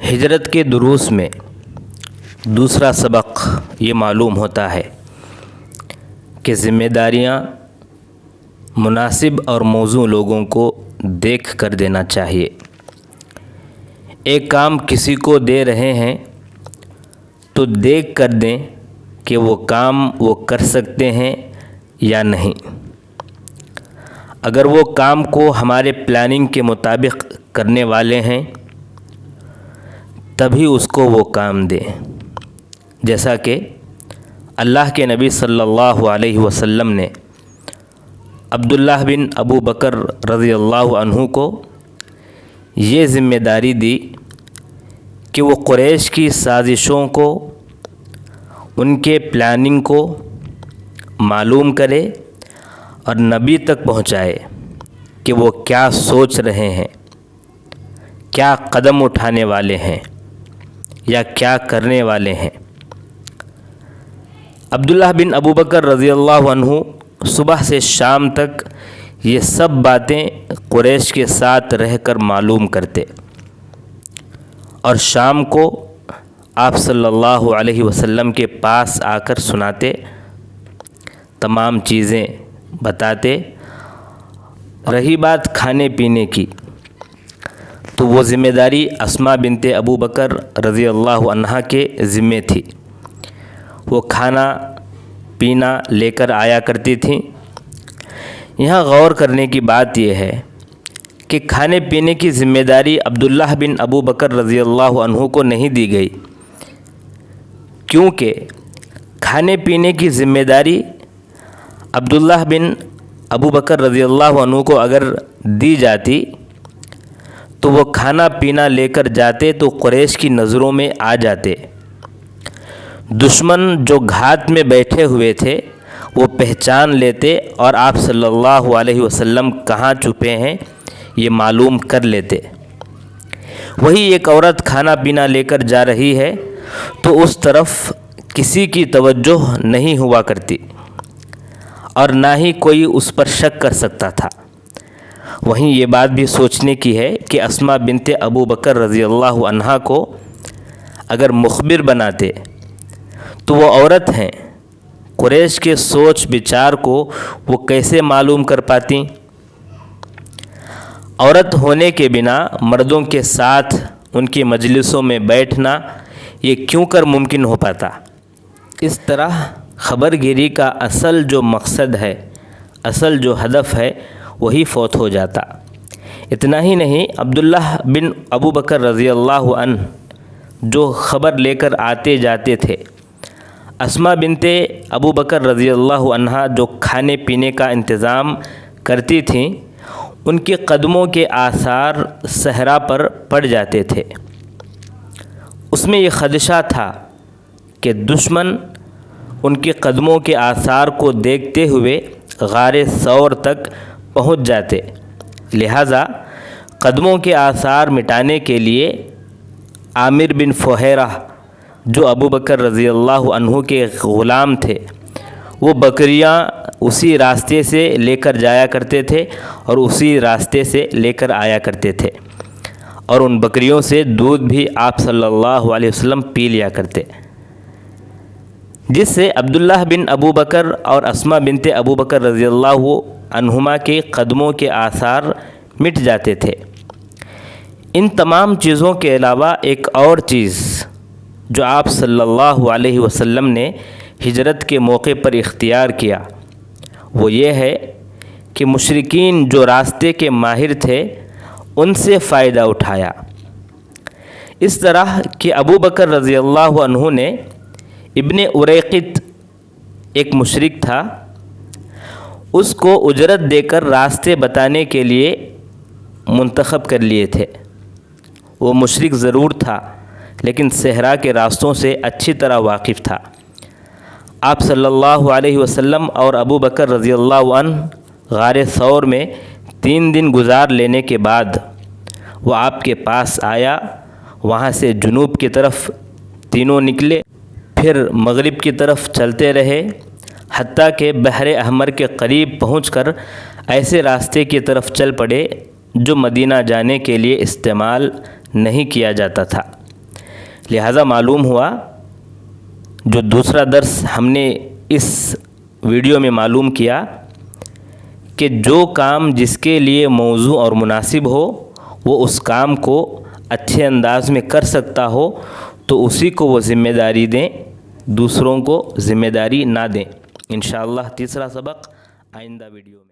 ہجرت کے دروس میں دوسرا سبق یہ معلوم ہوتا ہے کہ ذمہ داریاں مناسب اور موزوں لوگوں کو دیکھ کر دینا چاہیے۔ ایک کام کسی کو دے رہے ہیں تو دیکھ کر دیں کہ وہ کام وہ کر سکتے ہیں یا نہیں۔ اگر وہ کام کو ہمارے پلاننگ کے مطابق کرنے والے ہیں تبھی اس کو وہ کام دیں، جیسا کہ اللہ کے نبی صلی اللہ علیہ وسلم نے عبداللہ بن ابو بکر رضی اللہ عنہ کو یہ ذمہ داری دی کہ وہ قریش کی سازشوں کو، ان کے پلاننگ کو معلوم کرے اور نبی تک پہنچائے کہ وہ کیا سوچ رہے ہیں، کیا قدم اٹھانے والے ہیں یا کیا کرنے والے ہیں۔ عبداللہ بن ابو بکر رضی اللہ عنہ صبح سے شام تک یہ سب باتیں قریش کے ساتھ رہ کر معلوم کرتے اور شام کو آپ صلی اللہ علیہ وسلم کے پاس آ کر سناتے، تمام چیزیں بتاتے۔ رہی بات کھانے پینے کی تو وہ ذمہ داری اسماء بنت ابو بکر رضی اللہ عنہا کے ذمے تھی۔ وہ کھانا پینا لے کر آیا کرتی تھیں۔ یہاں غور کرنے کی بات یہ ہے کہ کھانے پینے کی ذمہ داری عبداللہ بن ابو بکر رضی اللہ عنہ کو نہیں دی گئی، کیونکہ کھانے پینے کی ذمہ داری عبداللہ بن ابو بکر رضی اللہ عنہ کو اگر دی جاتی تو وہ کھانا پینا لے کر جاتے تو قریش کی نظروں میں آ جاتے۔ دشمن جو گھات میں بیٹھے ہوئے تھے وہ پہچان لیتے اور آپ صلی اللہ علیہ وسلم کہاں چھپے ہیں یہ معلوم کر لیتے۔ وہی ایک عورت کھانا پینا لے کر جا رہی ہے تو اس طرف کسی کی توجہ نہیں ہوا کرتی اور نہ ہی کوئی اس پر شک کر سکتا تھا۔ وہیں یہ بات بھی سوچنے کی ہے کہ اسماء بنت ابو بکر رضی اللہ عنہا کو اگر مخبر بناتے تو وہ عورت ہیں، قریش کے سوچ بچار کو وہ کیسے معلوم کر پاتی؟ عورت ہونے کے بنا مردوں کے ساتھ ان کی مجلسوں میں بیٹھنا یہ کیوں کر ممکن ہو پاتا؟ اس طرح خبر گیری کا اصل جو مقصد ہے، اصل جو ہدف ہے وہی فوت ہو جاتا۔ اتنا ہی نہیں، عبداللہ بن ابو بکر رضی اللہ عنہ جو خبر لے کر آتے جاتے تھے، اسماء بنت ابو بکر رضی اللہ عنہا جو کھانے پینے کا انتظام کرتی تھیں، ان کے قدموں کے آثار صحرا پر پڑ جاتے تھے۔ اس میں یہ خدشہ تھا کہ دشمن ان کے قدموں کے آثار کو دیکھتے ہوئے غار ثور تک پہنچ جاتے، لہٰذا قدموں کے آثار مٹانے کے لیے عامر بن فہیرہ جو ابو بکر رضی اللہ عنہ کے غلام تھے، وہ بکریاں اسی راستے سے لے کر جایا کرتے تھے اور اسی راستے سے لے کر آیا کرتے تھے، اور ان بکریوں سے دودھ بھی آپ صلی اللہ علیہ وسلم پی لیا کرتے، جس سے عبداللہ بن ابو بکر اور اسماء بنت ابو بکر رضی اللہ عنہما کے قدموں کے آثار مٹ جاتے تھے۔ ان تمام چیزوں کے علاوہ ایک اور چیز جو آپ صلی اللہ علیہ وسلم نے ہجرت کے موقع پر اختیار کیا وہ یہ ہے کہ مشرکین جو راستے کے ماہر تھے ان سے فائدہ اٹھایا۔ اس طرح کہ ابو بکر رضی اللہ عنہ نے ابن اریقط ایک مشرک تھا، اس کو اجرت دے کر راستے بتانے کے لیے منتخب کر لیے تھے۔ وہ مشرک ضرور تھا لیکن صحرا کے راستوں سے اچھی طرح واقف تھا۔ آپ صلی اللہ علیہ وسلم اور ابو بکر رضی اللہ عنہ غار ثور میں 3 دن گزار لینے کے بعد وہ آپ کے پاس آیا۔ وہاں سے جنوب کی طرف تینوں نکلے، پھر مغرب کی طرف چلتے رہے حتیٰ کہ بحر احمر کے قریب پہنچ کر ایسے راستے کی طرف چل پڑے جو مدینہ جانے کے لیے استعمال نہیں کیا جاتا تھا۔ لہٰذا معلوم ہوا جو دوسرا درس ہم نے اس ویڈیو میں معلوم کیا کہ جو کام جس کے لیے موزوں اور مناسب ہو وہ اس کام کو اچھے انداز میں کر سکتا ہو تو اسی کو وہ ذمہ داری دیں، دوسروں کو ذمہ داری نہ دیں۔ انشاءاللہ تیسرا سبق آئندہ ویڈیو میں۔